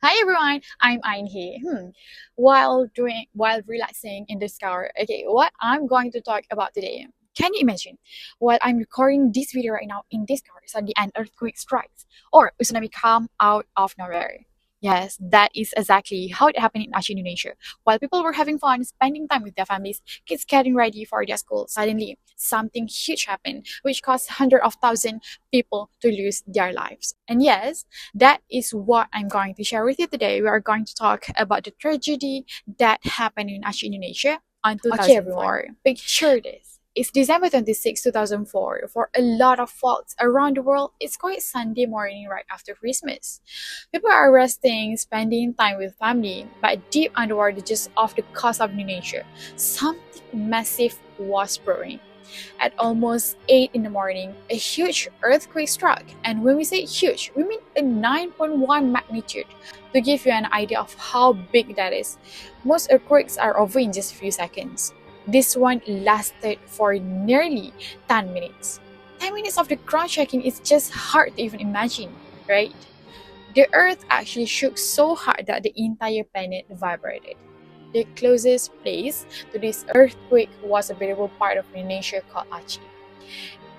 Hi everyone, I'm Ain here. While relaxing in this car, okay, what I'm going to talk about today. Can you imagine? While I'm recording this video right now in this car, suddenly an earthquake strikes or a tsunami come out of nowhere. Yes, that is exactly how it happened in Aceh, Indonesia. While people were having fun, spending time with their families, kids getting ready for their school, suddenly something huge happened, which caused hundreds of thousands people to lose their lives. And yes, that is what I'm going to share with you today. We are going to talk about the tragedy that happened in Aceh, Indonesia on Okay, everyone. 2004. Picture this. It's December 26, 2004. For a lot of folks around the world, it's quite Sunday morning right after Christmas. People are resting, spending time with family, but deep underwater just off the coast of Indonesia, something massive was brewing. At almost 8 in the morning, a huge earthquake struck. And when we say huge, we mean a 9.1 magnitude. To give you an idea of how big that is, most earthquakes are over in just a few seconds. This one lasted for nearly 10 minutes. 10 minutes of the ground shaking is just hard to even imagine, right? The earth actually shook so hard that the entire planet vibrated. The closest place to this earthquake was a beautiful part of Indonesia called Aceh.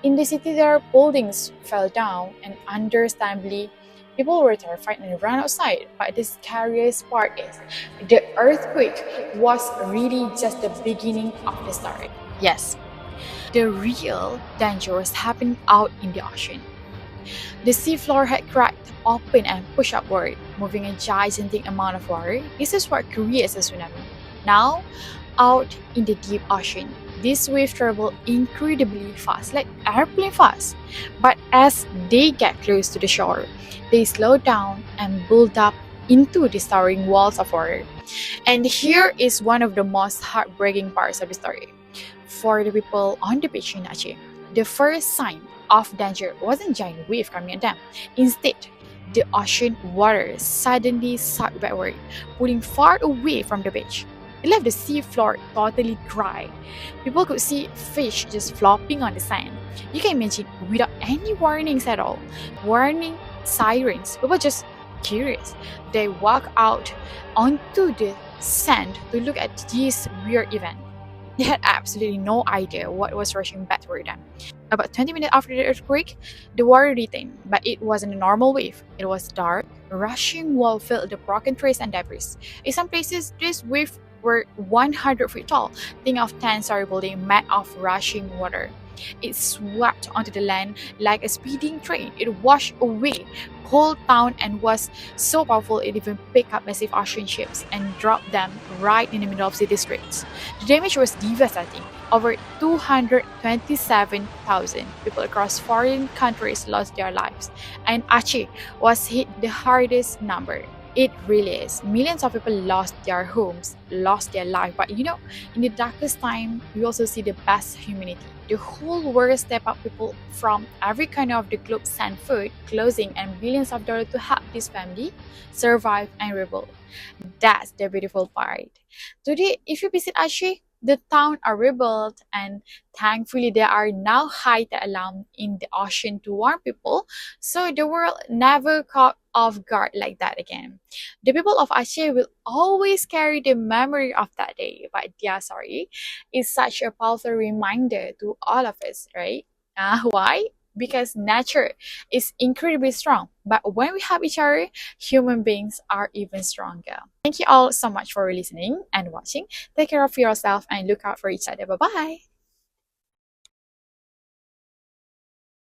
In the city, their buildings fell down, and understandably, people were terrified and ran outside. But the scariest part is the earthquake was really just the beginning of the story. Yes, the real danger was happening out in the ocean. The seafloor had cracked open and pushed upward, moving a gigantic amount of water. This is what creates a tsunami. Now, out in the deep ocean, these waves travel incredibly fast, like airplane fast. But as they get close to the shore, they slow down and build up into the towering walls of water. And here is one of the most heartbreaking parts of the story. For the people on the beach in Aceh, the first sign of danger wasn't a giant wave coming at them. Instead, the ocean water suddenly sucked backward, pulling far away from the beach. It left the sea floor totally dry. People could see fish just flopping on the sand. You can imagine without any warnings at all. Warning sirens. People just curious. They walk out onto the sand to look at this weird event. They had absolutely no idea what was rushing back toward them. About 20 minutes after the earthquake, the water retained, but it wasn't a normal wave. It was dark, rushing wall filled the broken trees and debris. In some places, these waves were 100 feet tall. Think of 10-story building made of rushing water. It swept onto the land like a speeding train. It washed away whole town and was so powerful it even picked up massive ocean ships and dropped them right in the middle of city streets. The damage was devastating. Over 227,000 people across foreign countries lost their lives, and Aceh was hit the hardest number. It really is. Millions of people lost their homes, lost their life. But in the darkest time, we also see the best humanity. The whole world stepped up. People from every corner of the globe sent food, clothing, and billions of dollars to help this family survive and rebuild. That's the beautiful part. Today, if you visit Aceh, the town are rebuilt, and thankfully there are now high tide alarm in the ocean to warn people, so the world never caught off guard like that again. The people of Aceh will always carry the memory of that day, but their story is such a powerful reminder to all of us, right? Why? Because nature is incredibly strong, but when we have each other, human beings are even stronger. Thank you all so much for listening and watching. Take care of yourself and look out for each other. Bye bye.